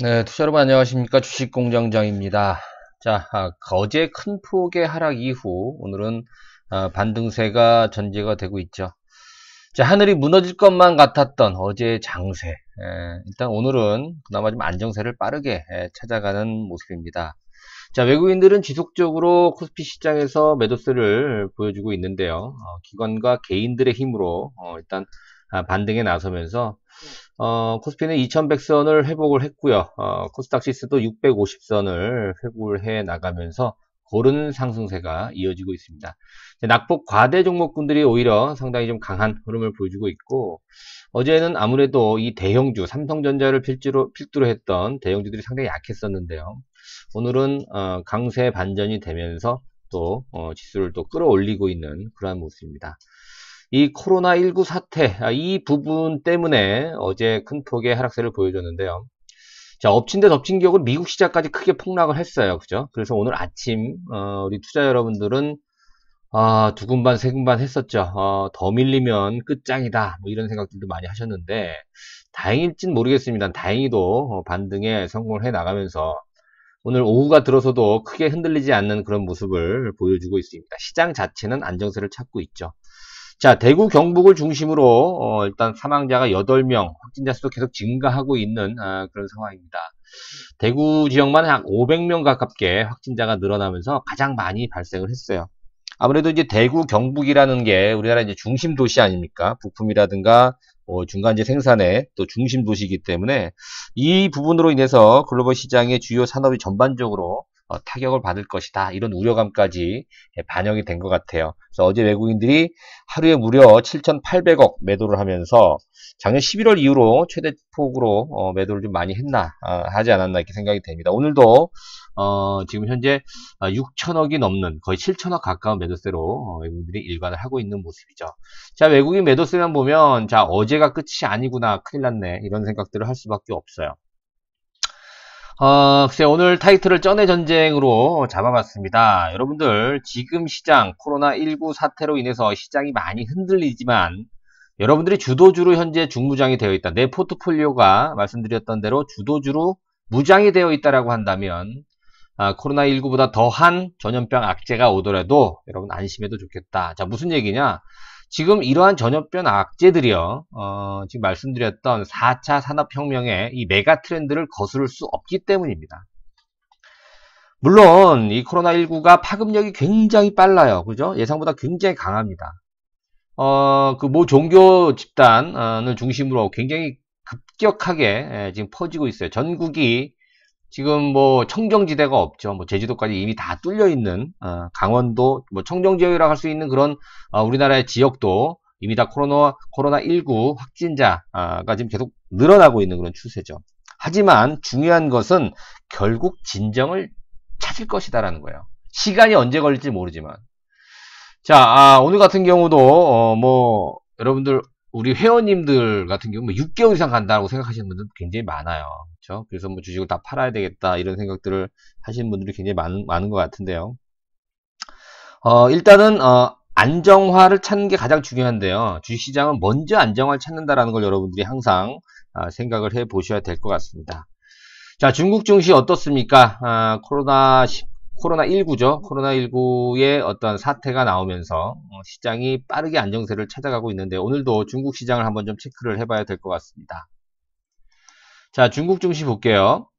네, 투자 여러분 안녕하십니까? 주식공장장입니다. 자, 어제 큰 폭의 하락 이후 오늘은 반등세가 전개가 되고 있죠. 자, 하늘이 무너질 것만 같았던 어제의 장세. 일단 오늘은 그나마 좀 안정세를 빠르게 찾아가는 모습입니다. 자, 외국인들은 지속적으로 코스피 시장에서 매도세를 보여주고 있는데요. 기관과 개인들의 힘으로 일단 반등에 나서면서 코스피는 2100선을 회복을 했고요. 코스닥 지수도 650선을 회복을 해 나가면서 고른 상승세가 이어지고 있습니다. 낙폭 과대 종목군들이 오히려 상당히 좀 강한 흐름을 보여주고 있고, 어제는 아무래도 이 대형주, 삼성전자를 필두로 했던 대형주들이 상당히 약했었는데요. 오늘은 강세 반전이 되면서 또 지수를 또 끌어올리고 있는 그러한 모습입니다. 이 코로나19 사태, 이 부분 때문에 어제 큰 폭의 하락세를 보여줬는데요. 자, 엎친 데 덮친 격으로 미국 시장까지 크게 폭락을 했어요. 그죠? 그래서 오늘 아침, 우리 투자 여러분들은, 두근반, 세근반 했었죠. 더 밀리면 끝장이다. 뭐 이런 생각들도 많이 하셨는데, 다행일진 모르겠습니다. 다행히도 반등에 성공을 해 나가면서, 오늘 오후가 들어서도 크게 흔들리지 않는 그런 모습을 보여주고 있습니다. 시장 자체는 안정세를 찾고 있죠. 자, 대구 경북을 중심으로 일단 사망자가 8명, 확진자 수도 계속 증가하고 있는 그런 상황입니다. 대구 지역만 한 500명 가깝게 확진자가 늘어나면서 가장 많이 발생을 했어요. 아무래도 이제 대구 경북이라는 게 우리나라 이제 중심 도시 아닙니까? 부품이라든가 중간재 생산의 또 중심 도시이기 때문에 이 부분으로 인해서 글로벌 시장의 주요 산업이 전반적으로 타격을 받을 것이다. 이런 우려감까지 반영이 된 것 같아요. 그래서 어제 외국인들이 하루에 무려 7,800억 매도를 하면서 작년 11월 이후로 최대폭으로 매도를 좀 많이 하지 않았나 이렇게 생각이 됩니다. 오늘도 지금 현재 6천억이 넘는 거의 7천억 가까운 매도세로 외국인들이 일관을 하고 있는 모습이죠. 자, 외국인 매도세만 보면 자, 어제가 끝이 아니구나, 큰일 났네, 이런 생각들을 할 수밖에 없어요. 글쎄, 오늘 타이틀을 쩐의 전쟁으로 잡아봤습니다. 여러분들, 지금 시장, 코로나19 사태로 인해서 시장이 많이 흔들리지만, 여러분들이 주도주로 현재 중무장이 되어 있다. 내 포트폴리오가 말씀드렸던 대로 주도주로 무장이 되어 있다라고 한다면, 코로나19보다 더한 전염병 악재가 오더라도 여러분 안심해도 좋겠다. 자, 무슨 얘기냐? 지금 이러한 전염병 악재들이요, 지금 말씀드렸던 4차 산업혁명의 이 메가 트렌드를 거스를 수 없기 때문입니다. 물론 이 코로나19가 파급력이 굉장히 빨라요. 그죠? 예상보다 굉장히 강합니다. 그 모 종교 집단을 중심으로 굉장히 급격하게 지금 퍼지고 있어요. 전국이 지금 뭐 청정지대가 없죠. 뭐 제주도까지 이미 다 뚫려 있는, 강원도 뭐 청정지역이라고 할 수 있는 그런 우리나라의 지역도 이미 다 코로나19 확진자가 지금 계속 늘어나고 있는 그런 추세죠. 하지만 중요한 것은 결국 진정을 찾을 것이다라는 거예요. 시간이 언제 걸릴지 모르지만. 자, 오늘 같은 경우도 뭐 여러분들, 우리 회원님들 같은 경우 뭐 6개월 이상 간다고 생각하시는 분들 굉장히 많아요. 그렇죠? 그래서 뭐 주식을 다 팔아야 되겠다 이런 생각들을 하시는 분들이 굉장히 많은 것 같은데요. 일단은 안정화를 찾는 게 가장 중요한데요. 주식시장은 먼저 안정화를 찾는다라는 걸 여러분들이 항상 생각을 해 보셔야 될 것 같습니다. 자, 중국 증시 어떻습니까? 코로나19죠. 코로나19의 어떤 사태가 나오면서 시장이 빠르게 안정세를 찾아가고 있는데, 오늘도 중국 시장을 한번 좀 체크를 해봐야 될 것 같습니다. 자, 중국 증시 볼게요.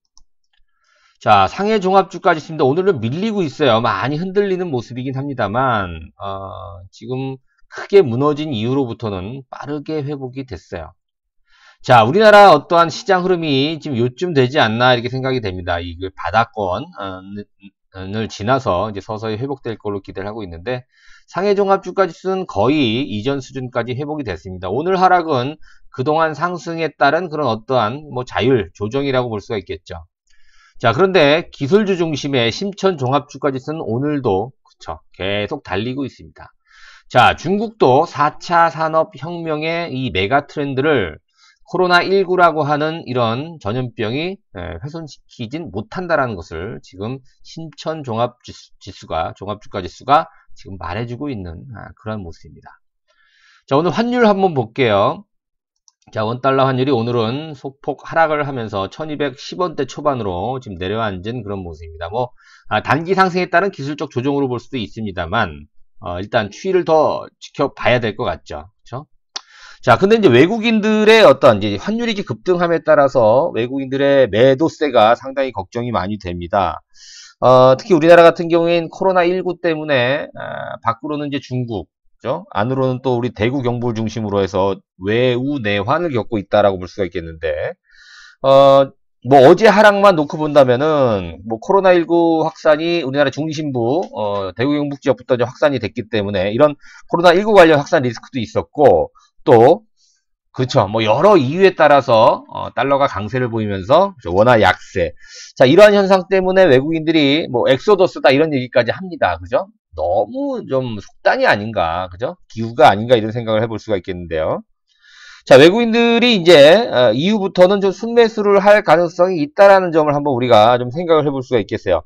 자, 상해 종합주까지 있습니다. 오늘은 밀리고 있어요. 많이 흔들리는 모습이긴 합니다만, 지금 크게 무너진 이후로부터는 빠르게 회복이 됐어요. 자, 우리나라 어떠한 시장 흐름이 지금 요쯤 되지 않나 이렇게 생각이 됩니다. 이 바닥권을 지나서 이제 서서히 회복될 걸로 기대를 하고 있는데, 상해 종합주가지수는 거의 이전 수준까지 회복이 됐습니다. 오늘 하락은 그동안 상승에 따른 그런 어떠한 뭐 자율 조정이라고 볼 수가 있겠죠. 자, 그런데 기술주 중심의 심천 종합주가지수는 오늘도 그쵸, 계속 달리고 있습니다. 자, 중국도 4차 산업혁명의 이 메가 트렌드를 코로나19라고 하는 이런 전염병이 훼손시키진 못한다라는 것을 지금 심천 종합주가지수가 지금 말해주고 있는 그런 모습입니다. 자, 오늘 환율 한번 볼게요. 자, 원달러 환율이 오늘은 소폭 하락을 하면서 1210원대 초반으로 지금 내려앉은 그런 모습입니다. 뭐, 단기 상승에 따른 기술적 조정으로 볼 수도 있습니다만, 일단 추이를 더 지켜봐야 될 것 같죠. 그쵸? 자, 근데 이제 외국인들의 어떤 이제 환율이 급등함에 따라서 외국인들의 매도세가 상당히 걱정이 많이 됩니다. 특히 우리나라 같은 경우엔 코로나19 때문에, 밖으로는 이제 중국, 그죠? 안으로는 또 우리 대구 경북을 중심으로 해서 외우 내환을 겪고 있다라고 볼 수가 있겠는데, 어, 뭐 어제 하락만 놓고 본다면은, 뭐 코로나19 확산이 우리나라 중심부, 대구 경북 지역부터 이제 확산이 됐기 때문에 이런 코로나19 관련 확산 리스크도 있었고, 또, 그렇죠. 뭐 여러 이유에 따라서 달러가 강세를 보이면서 원화 약세. 자, 이러한 현상 때문에 외국인들이 뭐 엑소더스다 이런 얘기까지 합니다. 그죠? 너무 좀 속단이 아닌가, 그죠? 기후가 아닌가 이런 생각을 해볼 수가 있겠는데요. 자, 외국인들이 이제 이후부터는 좀 순매수를 할 가능성이 있다라는 점을 한번 우리가 좀 생각을 해볼 수가 있겠어요.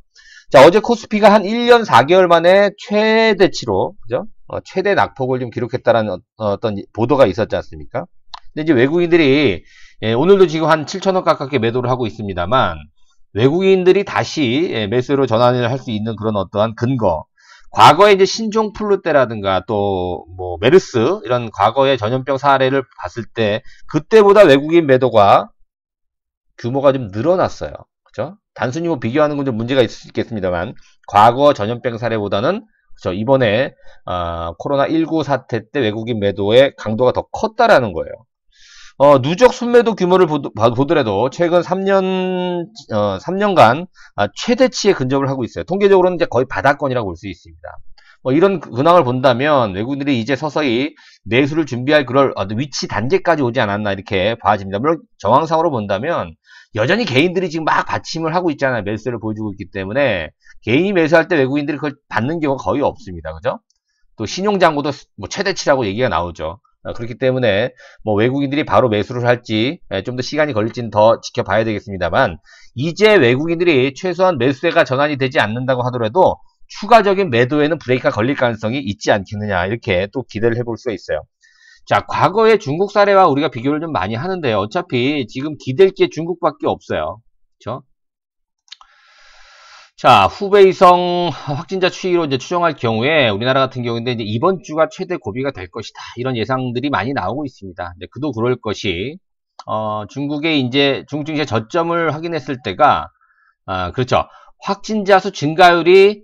자, 어제 코스피가 한 1년 4개월 만에 최대치로, 그죠? 최대 낙폭을 좀 기록했다라는 어떤 보도가 있었지 않습니까? 근데 이제 외국인들이, 오늘도 지금 한 7천원 가깝게 매도를 하고 있습니다만, 외국인들이 다시 매수로 전환을 할 수 있는 그런 어떠한 근거, 과거에 이제 신종플루 때라든가 또 뭐 메르스 이런 과거의 전염병 사례를 봤을 때 그때보다 외국인 매도가 규모가 좀 늘어났어요. 그죠? 단순히 뭐 비교하는 건 좀 문제가 있을 수 있겠습니다만 과거 전염병 사례보다는 그죠? 이번에 코로나19 사태 때 외국인 매도의 강도가 더 컸다라는 거예요. 누적 순매도 규모를 보더라도 최근 3년간 최대치에 근접을 하고 있어요. 통계적으로는 이제 거의 바닥권이라고 볼 수 있습니다. 뭐 이런 근황을 본다면 외국인들이 이제 서서히 내수를 준비할 그럴 위치 단계까지 오지 않았나 이렇게 봐집니다. 물론 정황상으로 본다면 여전히 개인들이 지금 막 받침을 하고 있잖아요. 매수세를 보여주고 있기 때문에 개인이 매수할 때 외국인들이 그걸 받는 경우가 거의 없습니다. 그죠? 또 신용장고도 뭐 최대치라고 얘기가 나오죠. 그렇기 때문에 뭐 외국인들이 바로 매수를 할지 좀 더 시간이 걸릴지는 더 지켜봐야 되겠습니다만 이제 외국인들이 최소한 매수세가 전환이 되지 않는다고 하더라도 추가적인 매도에는 브레이크가 걸릴 가능성이 있지 않겠느냐 이렇게 또 기대를 해볼 수가 있어요. 자, 과거의 중국 사례와 우리가 비교를 좀 많이 하는데요. 어차피 지금 기댈 게 중국밖에 없어요. 그렇죠? 자, 후베이성 확진자 추이로 이제 추정할 경우에 우리나라 같은 경우인데 이제 이번 주가 최대 고비가 될 것이다. 이런 예상들이 많이 나오고 있습니다. 근데 그도 그럴 것이 중국의 이제 중증시의 저점을 확인했을 때가 그렇죠. 확진자 수 증가율이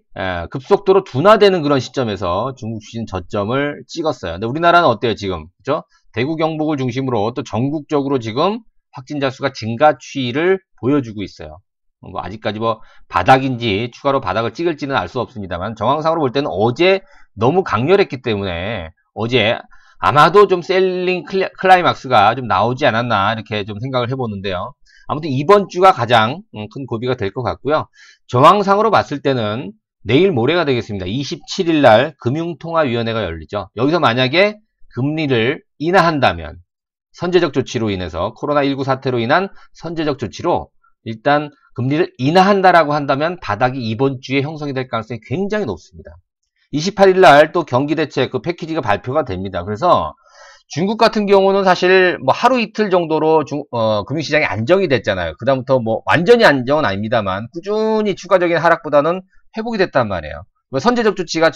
급속도로 둔화되는 그런 시점에서 중국 주신 저점을 찍었어요. 근데 우리나라는 어때요, 지금? 그죠? 대구 경북을 중심으로 또 전국적으로 지금 확진자 수가 증가 추이를 보여주고 있어요. 뭐 아직까지 뭐 바닥인지 추가로 바닥을 찍을지는 알 수 없습니다만 정황상으로 볼 때는 어제 너무 강렬했기 때문에 어제 아마도 좀 셀링 클라이막스가 좀 나오지 않았나 이렇게 좀 생각을 해보는데요. 아무튼 이번 주가 가장 큰 고비가 될 것 같고요. 정황상으로 봤을 때는 내일 모레가 되겠습니다. 27일 날 금융통화위원회가 열리죠. 여기서 만약에 금리를 인하한다면 선제적 조치로 인해서 코로나19 사태로 인한 선제적 조치로 일단 금리를 인하한다라고 한다면 바닥이 이번 주에 형성이 될 가능성이 굉장히 높습니다. 28일 날 또 경기대책 그 패키지가 발표가 됩니다. 그래서 중국 같은 경우는 사실 뭐 하루 이틀 정도로 금융시장이 안정이 됐잖아요. 그다음부터 뭐 완전히 안정은 아닙니다만 꾸준히 추가적인 하락보다는 회복이 됐단 말이에요. 선제적 조치가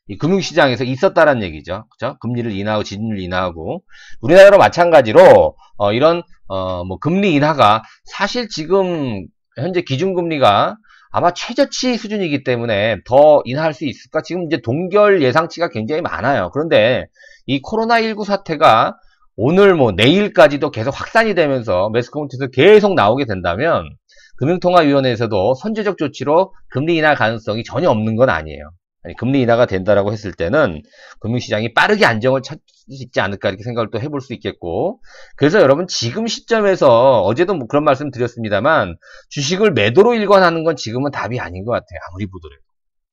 이 금융시장에서 있었다는 얘기죠. 그죠? 금리를 인하하고 지준율 인하하고 우리나라로 마찬가지로 이런 뭐 금리 인하가 사실 지금 현재 기준금리가 아마 최저치 수준이기 때문에 더 인하할 수 있을까? 지금 이제 동결 예상치가 굉장히 많아요. 그런데 이 코로나19 사태가 오늘 뭐 내일까지도 계속 확산이 되면서 매스컴퓨터에서 계속 나오게 된다면 금융통화위원회에서도 선제적 조치로 금리 인하 가능성이 전혀 없는 건 아니에요. 금리 인하가 된다라고 했을 때는 금융시장이 빠르게 안정을 찾을 수 있지 않을까 이렇게 생각을 또 해볼 수 있겠고 그래서 여러분 지금 시점에서 어제도 뭐 그런 말씀 드렸습니다만 주식을 매도로 일관하는 건 지금은 답이 아닌 것 같아요. 아무리 보더라도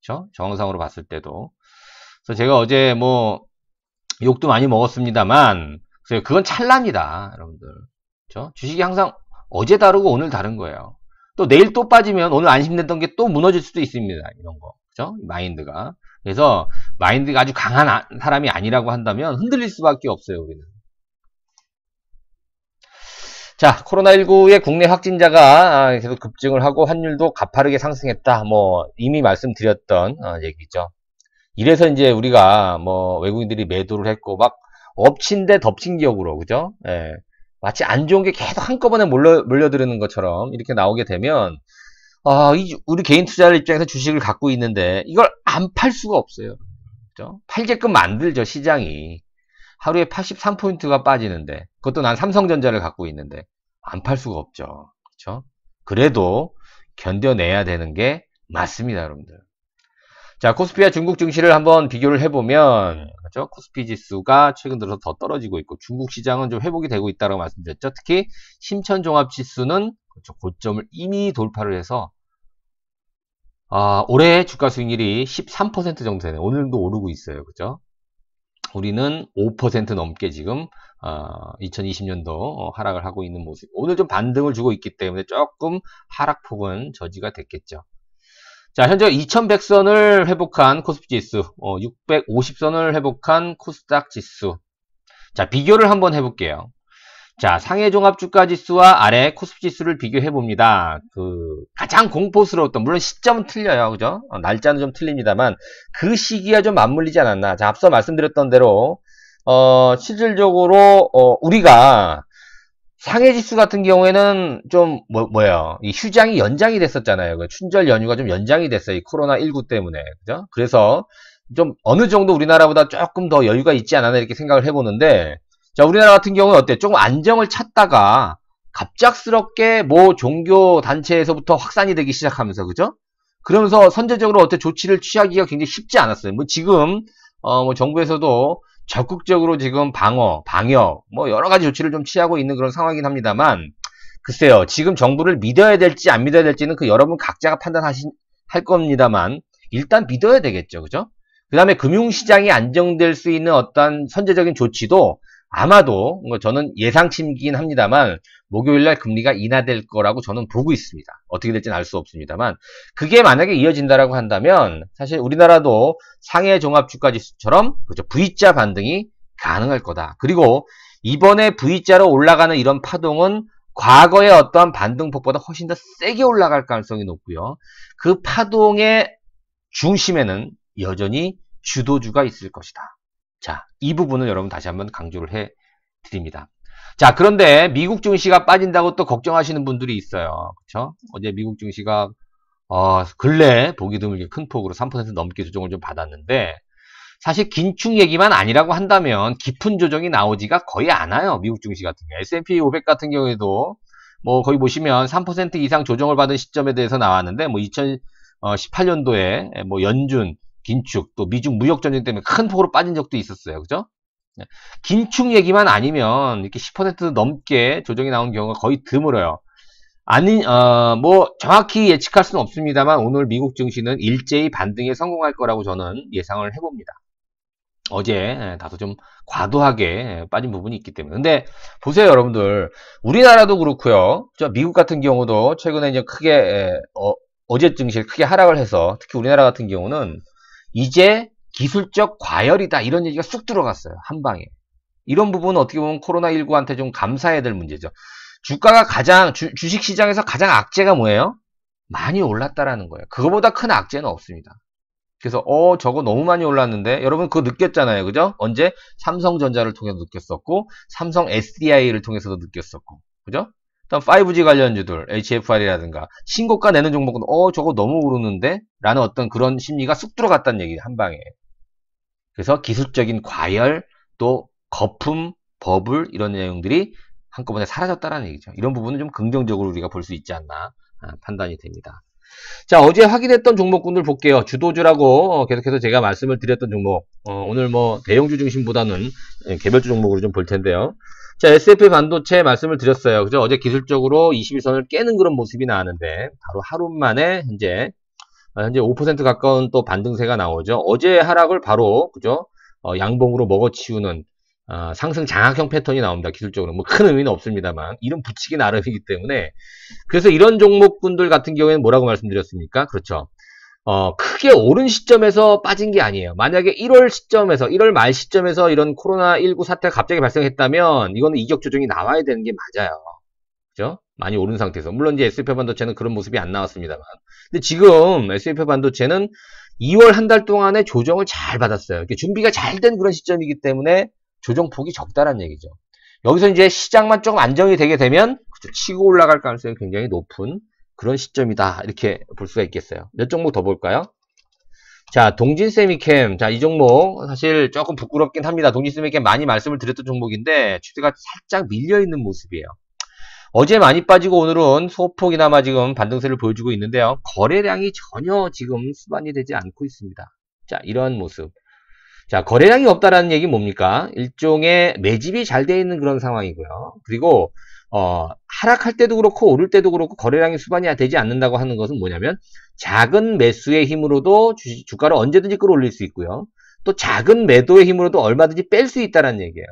그렇죠? 정황상으로 봤을 때도 그래서 제가 어제 뭐 욕도 많이 먹었습니다만 그건 찰나입니다. 여러분들 그렇죠? 주식이 항상 어제 다르고 오늘 다른 거예요. 또 내일 또 빠지면 오늘 안심됐던 게 또 무너질 수도 있습니다. 이런 거. 그죠? 마인드가. 그래서 마인드가 아주 강한 사람이 아니라고 한다면 흔들릴 수밖에 없어요, 우리는. 자, 코로나19의 국내 확진자가 계속 급증을 하고 환율도 가파르게 상승했다. 뭐 이미 말씀드렸던 얘기죠. 이래서 이제 우리가 뭐 외국인들이 매도를 했고 막 엎친 데 덮친 격으로, 그죠? 예. 마치 안 좋은 게 계속 한꺼번에 몰려드는 것처럼 이렇게 나오게 되면 우리 개인 투자자 입장에서 주식을 갖고 있는데 이걸 안 팔 수가 없어요. 그죠? 팔게끔 만들죠, 시장이. 하루에 83포인트가 빠지는데, 그것도 난 삼성전자를 갖고 있는데 안 팔 수가 없죠. 그렇죠? 그래도 견뎌내야 되는 게 맞습니다, 여러분들. 자, 코스피와 중국 증시를 한번 비교를 해보면, 그렇죠? 코스피 지수가 최근 들어서 더 떨어지고 있고, 중국 시장은 좀 회복이 되고 있다고 말씀드렸죠. 특히 심천종합지수는 그렇죠, 고점을 이미 돌파를 해서 올해 주가 수익률이 13% 정도 되네요. 오늘도 오르고 있어요. 그죠? 우리는 5% 넘게 지금 2020년도 하락을 하고 있는 모습. 오늘 좀 반등을 주고 있기 때문에 조금 하락폭은 저지가 됐겠죠. 자, 현재 2100선을 회복한 코스피 지수, 650선을 회복한 코스닥 지수. 자, 비교를 한번 해볼게요. 자, 상해 종합 주가 지수와 아래 코스피 지수를 비교해 봅니다. 가장 공포스러웠던, 물론 시점은 틀려요. 그죠? 날짜는 좀 틀립니다만 그 시기와 좀 맞물리지 않았나. 자, 앞서 말씀드렸던 대로 실질적으로 우리가 상해 지수 같은 경우에는 좀 뭐예요? 이 휴장이 연장이 됐었잖아요. 춘절 연휴가 좀 연장이 됐어요. 이 코로나19 때문에. 그죠? 그래서 좀 어느 정도 우리나라보다 조금 더 여유가 있지 않았나 이렇게 생각을 해보는데, 자, 우리나라 같은 경우는 어때? 조금 안정을 찾다가 갑작스럽게 뭐 종교 단체에서부터 확산이 되기 시작하면서, 그죠? 그러면서 선제적으로 어때 조치를 취하기가 굉장히 쉽지 않았어요. 뭐 지금 뭐 정부에서도 적극적으로 지금 방역 뭐 여러 가지 조치를 좀 취하고 있는 그런 상황이긴 합니다만, 글쎄요, 지금 정부를 믿어야 될지 안 믿어야 될지는 여러분 각자가 할 겁니다만 일단 믿어야 되겠죠, 그죠? 그 다음에 금융시장이 안정될 수 있는 어떤 선제적인 조치도 아마도 저는 예상치긴 합니다만 목요일날 금리가 인하될 거라고 저는 보고 있습니다. 어떻게 될지는 알 수 없습니다만 그게 만약에 이어진다라고 한다면 사실 우리나라도 상해 종합주가지수처럼 그렇죠, V자 반등이 가능할 거다. 그리고 이번에 V자로 올라가는 이런 파동은 과거의 어떠한 반등폭보다 훨씬 더 세게 올라갈 가능성이 높고요. 그 파동의 중심에는 여전히 주도주가 있을 것이다. 자, 이 부분을 여러분 다시 한번 강조를 해 드립니다. 자, 그런데 미국 증시가 빠진다고 또 걱정하시는 분들이 있어요. 그렇죠? 어제 미국 증시가 근래 보기 드물게 큰 폭으로 3% 넘게 조정을 좀 받았는데, 사실 긴축 얘기만 아니라고 한다면 깊은 조정이 나오지가 거의 않아요. 미국 증시 같은 경우. S&P 500 같은 경우에도 뭐 거기 보시면 3% 이상 조정을 받은 시점에 대해서 나왔는데, 뭐 2018년도에 뭐 연준 긴축, 또 미중 무역 전쟁 때문에 큰 폭으로 빠진 적도 있었어요. 그죠? 긴축 얘기만 아니면 이렇게 10% 넘게 조정이 나온 경우가 거의 드물어요. 뭐 정확히 예측할 수는 없습니다만 오늘 미국 증시는 일제히 반등에 성공할 거라고 저는 예상을 해봅니다. 어제 다소 좀 과도하게 빠진 부분이 있기 때문에. 근데 보세요, 여러분들. 우리나라도 그렇고요. 미국 같은 경우도 최근에 이제 크게 어제 증시를 크게 하락을 해서, 특히 우리나라 같은 경우는 이제 기술적 과열이다 이런 얘기가 쑥 들어갔어요, 한 방에. 이런 부분은 어떻게 보면 코로나19한테 좀 감사해야 될 문제죠. 주가가 주식시장에서 가장 악재가 뭐예요? 많이 올랐다라는 거예요. 그거보다 큰 악재는 없습니다. 그래서 저거 너무 많이 올랐는데, 여러분 그거 느꼈잖아요, 그죠? 언제? 삼성전자를 통해서 느꼈었고, 삼성 SDI를 통해서도 느꼈었고, 그죠? 다음 5G 관련주들, HFR이라든가 신고가 내는 종목은 저거 너무 오르는데? 라는 어떤 그런 심리가 쑥 들어갔다는 얘기예요, 한 방에. 그래서 기술적인 과열, 또 거품, 버블 이런 내용들이 한꺼번에 사라졌다는 얘기죠. 이런 부분은 좀 긍정적으로 우리가 볼 수 있지 않나 판단이 됩니다. 자, 어제 확인했던 종목군들 볼게요. 주도주라고 계속해서 제가 말씀을 드렸던 종목, 오늘 뭐 대형주 중심보다는 개별주 종목으로 좀 볼 텐데요. 자, S&P 반도체 말씀을 드렸어요. 그죠? 어제 기술적으로 21선을 깨는 그런 모습이 나왔는데, 바로 하루 만에 현재 5% 가까운 또 반등세가 나오죠. 어제 하락을 바로, 그죠? 양봉으로 먹어치우는 상승 장악형 패턴이 나옵니다. 기술적으로. 뭐 큰 의미는 없습니다만, 이름 붙이기 나름이기 때문에. 그래서 이런 종목군들 같은 경우에는 뭐라고 말씀드렸습니까? 그렇죠. 크게 오른 시점에서 빠진 게 아니에요. 만약에 1월 말 시점에서 이런 코로나19 사태가 갑자기 발생했다면, 이거는 이격 조정이 나와야 되는 게 맞아요. 그죠? 많이 오른 상태에서. 물론 이제 SFP 반도체는 그런 모습이 안 나왔습니다만. 근데 지금 SFP 반도체는 2월 한 달 동안에 조정을 잘 받았어요. 준비가 잘 된 그런 시점이기 때문에 조정폭이 적다란 얘기죠. 여기서 이제 시장만 조금 안정이 되게 되면 그쵸, 치고 올라갈 가능성이 굉장히 높은 그런 시점이다. 이렇게 볼 수가 있겠어요. 몇 종목 더 볼까요? 자, 동진세미캠. 자, 이 종목 사실 조금 부끄럽긴 합니다. 동진세미캠 많이 말씀을 드렸던 종목인데 추세가 살짝 밀려있는 모습이에요. 어제 많이 빠지고 오늘은 소폭이나마 지금 반등세를 보여주고 있는데요. 거래량이 전혀 지금 수반이 되지 않고 있습니다. 자, 이런 모습. 자, 거래량이 없다라는 얘기는 뭡니까? 일종의 매집이 잘 돼 있는 그런 상황이고요. 그리고 하락할 때도 그렇고 오를 때도 그렇고 거래량이 수반이 되지 않는다고 하는 것은 뭐냐면 작은 매수의 힘으로도 주가를 언제든지 끌어올릴 수 있고요. 또 작은 매도의 힘으로도 얼마든지 뺄 수 있다는 얘기예요.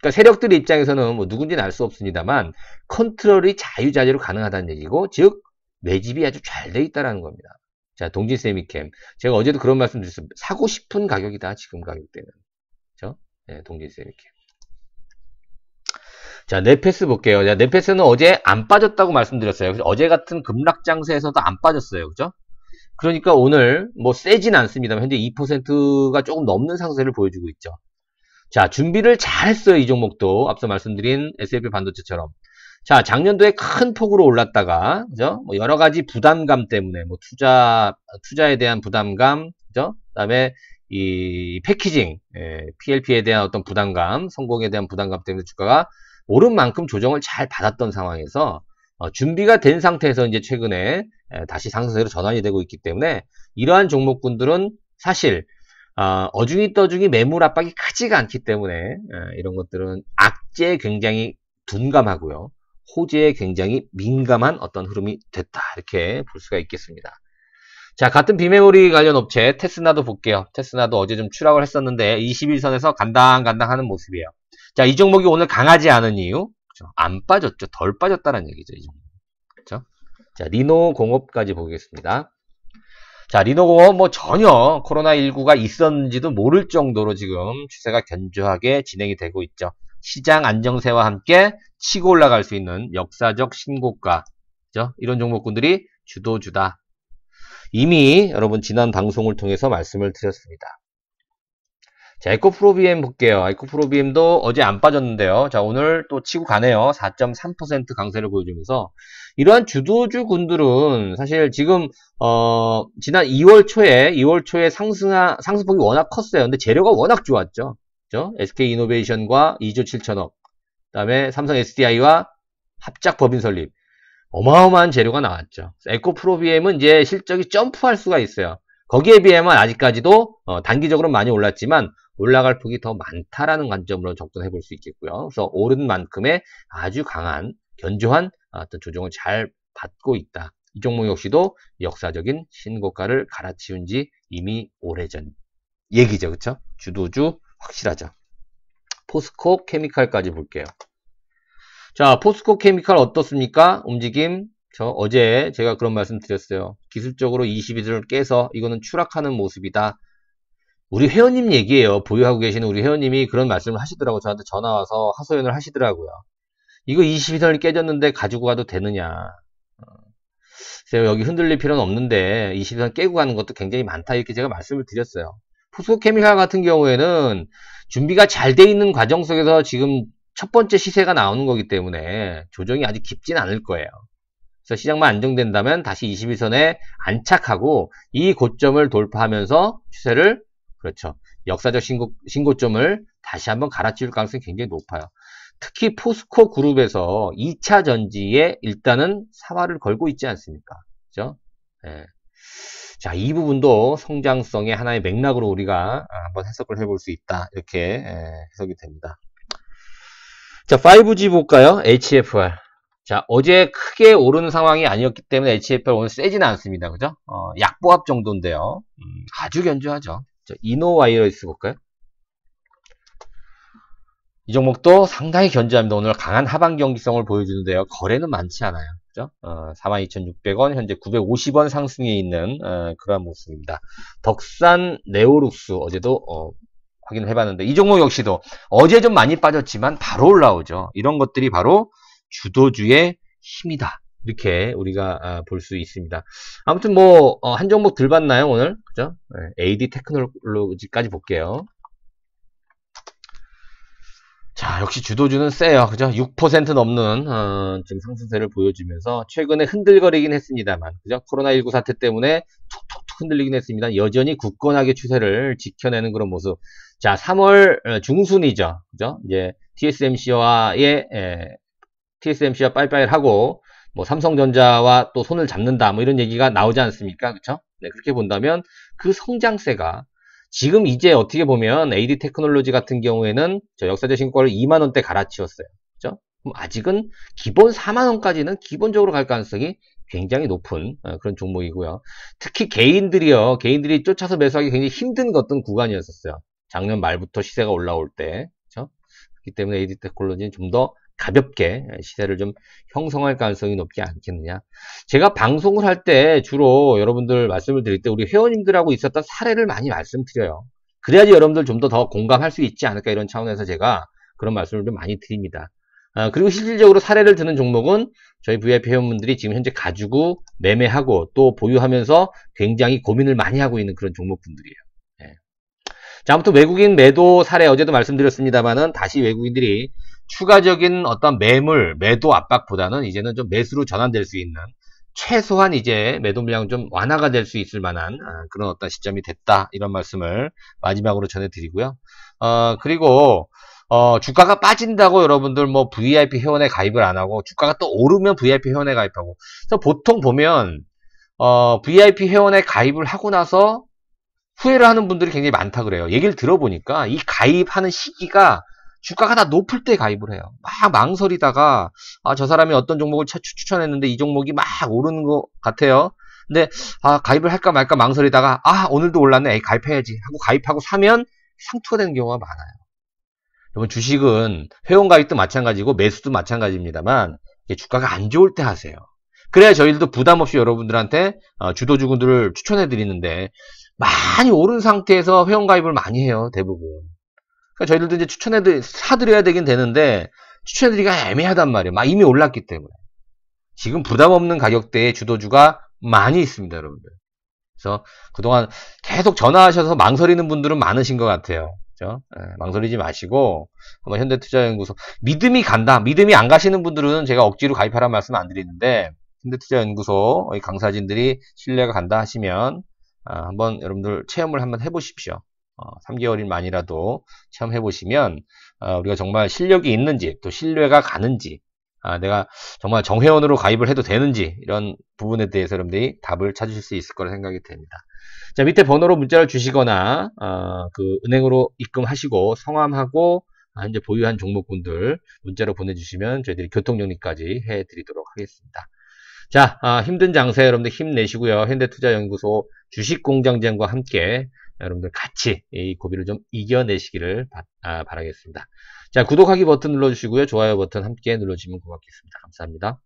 그러니까 세력들 입장에서는 뭐 누군지는 알 수 없습니다만 컨트롤이 자유자재로 가능하다는 얘기고, 즉 매집이 아주 잘 돼 있다는 겁니다. 자, 동진세미캠. 제가 어제도 그런 말씀 드렸어요. 사고 싶은 가격이다, 지금 가격대는. 그죠? 네, 동진세미캠. 자, 넷패스 볼게요. 자, 넷패스는 어제 안 빠졌다고 말씀드렸어요. 어제 같은 급락장세에서도 안 빠졌어요. 그죠? 그러니까 오늘 뭐 세진 않습니다만 현재 2%가 조금 넘는 상세를 보여주고 있죠. 자, 준비를 잘 했어요. 이 종목도. 앞서 말씀드린 SFP 반도체처럼. 자, 작년도에 큰 폭으로 올랐다가, 그죠? 뭐 여러 가지 부담감 때문에, 뭐 투자에 대한 부담감, 그죠? 그 다음에 이 패키징, PLP에 대한 어떤 부담감, 성공에 대한 부담감 때문에 주가가 오른 만큼 조정을 잘 받았던 상황에서, 준비가 된 상태에서 이제 최근에 다시 상승세로 전환이 되고 있기 때문에, 이러한 종목군들은 사실, 어중이 떠중이 매물 압박이 크지가 않기 때문에, 이런 것들은 악재에 굉장히 둔감하고요. 호재에 굉장히 민감한 어떤 흐름이 됐다. 이렇게 볼 수가 있겠습니다. 자, 같은 비메모리 관련 업체 테스나도 볼게요. 테스나도 어제 좀 추락을 했었는데 21선에서 간당간당 하는 모습이에요. 자, 이 종목이 오늘 강하지 않은 이유? 그렇죠? 안 빠졌죠. 덜 빠졌다는 얘기죠. 이 종목. 그렇죠? 자, 리노공업까지 보겠습니다. 자, 리노공업 뭐 전혀 코로나19가 있었는지도 모를 정도로 지금 추세가 견조하게 진행이 되고 있죠. 시장 안정세와 함께 치고 올라갈 수 있는 역사적 신고가, 그죠? 이런 종목군들이 주도주다. 이미 여러분 지난 방송을 통해서 말씀을 드렸습니다. 자, 에코프로비엠 볼게요. 에코프로비엠도 어제 안 빠졌는데요. 자, 오늘 또 치고 가네요. 4.3% 강세를 보여주면서 이러한 주도주 군들은 사실 지금 지난 2월 초에 상승폭이 워낙 컸어요. 근데 재료가 워낙 좋았죠. 그죠? SK이노베이션과 2조 7천억, 그다음에 삼성 SDI와 합작 법인 설립, 어마어마한 재료가 나왔죠. 에코프로비엠은 이제 실적이 점프할 수가 있어요. 거기에 비하면 아직까지도 단기적으로 많이 올랐지만 올라갈 폭이 더 많다라는 관점으로 접근해 볼 수 있겠고요. 그래서 오른 만큼의 아주 강한 견조한 어떤 조정을 잘 받고 있다. 이 종목 역시도 역사적인 신고가를 갈아치운 지 이미 오래전 얘기죠. 그쵸? 주도주 확실하죠. 포스코 케미칼까지 볼게요. 자, 포스코 케미칼 어떻습니까? 움직임. 어제 제가 그런 말씀 드렸어요. 기술적으로 22선을 깨서 이거는 추락하는 모습이다. 우리 회원님 얘기예요. 보유하고 계시는 우리 회원님이 그런 말씀을 하시더라고요. 저한테 전화와서 하소연을 하시더라고요. 이거 22선이 깨졌는데 가지고 가도 되느냐. 그래서 여기 흔들릴 필요는 없는데 22선 깨고 가는 것도 굉장히 많다. 이렇게 제가 말씀을 드렸어요. 포스코 케미칼 같은 경우에는 준비가 잘 돼 있는 과정 속에서 지금 첫 번째 시세가 나오는 거기 때문에 조정이 아직 깊진 않을 거예요. 그래서 시장만 안정된다면 다시 21선에 안착하고 이 고점을 돌파하면서 추세를, 그렇죠, 역사적 신고점을 다시 한번 갈아치울 가능성이 굉장히 높아요. 특히 포스코 그룹에서 2차 전지에 일단은 사활을 걸고 있지 않습니까? 그죠? 네. 자, 이 부분도 성장성의 하나의 맥락으로 우리가 한번 해석을 해볼 수 있다. 이렇게 해석이 됩니다. 자, 5G 볼까요? HFR. 자, 어제 크게 오르는 상황이 아니었기 때문에 HFR 오늘 세지는 않습니다. 그죠? 약보합 정도인데요. 아주 견조하죠. 자, 이노와이러스 볼까요? 이 종목도 상당히 견조합니다. 오늘 강한 하방 경기성을 보여주는데요. 거래는 많지 않아요. 그죠? 42,600원, 현재 950원 상승에 있는 그러한 모습입니다. 덕산 네오룩스 어제도 확인을 해봤는데 이 종목 역시도 어제 좀 많이 빠졌지만 바로 올라오죠. 이런 것들이 바로 주도주의 힘이다. 이렇게 우리가 볼 수 있습니다. 아무튼 뭐 한 종목 들 봤나요 오늘? 그죠? AD 테크놀로지까지 볼게요. 자, 역시 주도주는 세요. 그죠? 6% 넘는 지금 상승세를 보여주면서 최근에 흔들거리긴 했습니다만, 그죠? 코로나19 사태 때문에 툭툭툭 흔들리긴 했습니다. 여전히 굳건하게 추세를 지켜내는 그런 모습. 자, 3월 중순이죠. 그죠? 이제 TSMC와 빠이빠이를 하고 뭐 삼성전자와 또 손을 잡는다 뭐 이런 얘기가 나오지 않습니까? 그렇죠? 네, 그렇게 본다면 그 성장세가 지금 이제 어떻게 보면 AD 테크놀로지 같은 경우에는 저 역사적 신고가를 2만 원대 갈아치웠어요. 그렇죠? 그럼 아직은 기본 4만 원까지는 기본적으로 갈 가능성이 굉장히 높은 그런 종목이고요. 특히 개인들이 쫓아서 매수하기 굉장히 힘든 어떤 구간이었었어요. 작년 말부터 시세가 올라올 때. 그렇죠? 그렇기 때문에 AD 테크놀로지는 좀 더 가볍게 시세를 좀 형성할 가능성이 높지 않겠느냐. 제가 방송을 할 때 주로 여러분들 말씀을 드릴 때 우리 회원님들하고 있었던 사례를 많이 말씀드려요. 그래야지 여러분들 좀 더 공감할 수 있지 않을까 이런 차원에서 제가 그런 말씀을 좀 많이 드립니다. 그리고 실질적으로 사례를 드는 종목은 저희 VIP 회원분들이 지금 현재 가지고 매매하고 또 보유하면서 굉장히 고민을 많이 하고 있는 그런 종목분들이에요. 예. 자, 아무튼 외국인 매도 사례 어제도 말씀드렸습니다만은 다시 외국인들이 추가적인 어떤 매도 압박보다는 이제는 좀 매수로 전환될 수 있는 최소한 이제 매도 물량 좀 완화가 될 수 있을 만한 그런 어떤 시점이 됐다. 이런 말씀을 마지막으로 전해드리고요. 그리고 주가가 빠진다고 여러분들 뭐 VIP 회원에 가입을 안 하고 주가가 또 오르면 VIP 회원에 가입하고 그래서 보통 보면 VIP 회원에 가입을 하고 나서 후회를 하는 분들이 굉장히 많다 그래요. 얘기를 들어보니까 이 가입하는 시기가 주가가 다 높을 때 가입을 해요. 막 망설이다가 저 사람이 어떤 종목을 추천했는데 이 종목이 막 오르는 것 같아요. 근데 가입을 할까 말까 망설이다가 오늘도 올랐네. 가입해야지 하고 가입하고 사면 상투가 되는 경우가 많아요. 여러분 주식은 회원 가입도 마찬가지고 매수도 마찬가지입니다만 주가가 안 좋을 때 하세요. 그래야 저희들도 부담 없이 여러분들한테 주도주군들을 추천해 드리는데 많이 오른 상태에서 회원 가입을 많이 해요. 대부분. 그러니까 저희들도 이제 사드려야 되긴 되는데 추천해드리기가 애매하단 말이에요. 막 이미 올랐기 때문에. 지금 부담 없는 가격대에 주도주가 많이 있습니다, 여러분들. 그래서 그동안 계속 전화하셔서 망설이는 분들은 많으신 것 같아요. 그죠? 망설이지 마시고 한번 현대투자연구소 믿음이 간다. 믿음이 안 가시는 분들은 제가 억지로 가입하라는 말씀 안 드리는데 현대투자연구소 강사진들이 신뢰가 간다 하시면 한번 여러분들 체험을 한번 해보십시오. 3개월인 만이라도 체험해 보시면 우리가 정말 실력이 있는지 또 신뢰가 가는지 내가 정말 정회원으로 가입을 해도 되는지 이런 부분에 대해서 여러분들이 답을 찾으실 수 있을 거라 생각이 됩니다. 자, 밑에 번호로 문자를 주시거나 그 은행으로 입금하시고 성함하고 현재 보유한 종목군들 문자로 보내주시면 저희들이 교통정리까지 해드리도록 하겠습니다. 자, 힘든 장세 여러분들 힘내시고요. 현대투자연구소 주식공장장과 함께 여러분들 같이 이 고비를 좀 이겨내시기를 바라겠습니다. 자, 구독하기 버튼 눌러주시고요. 좋아요 버튼 함께 눌러주시면 고맙겠습니다. 감사합니다.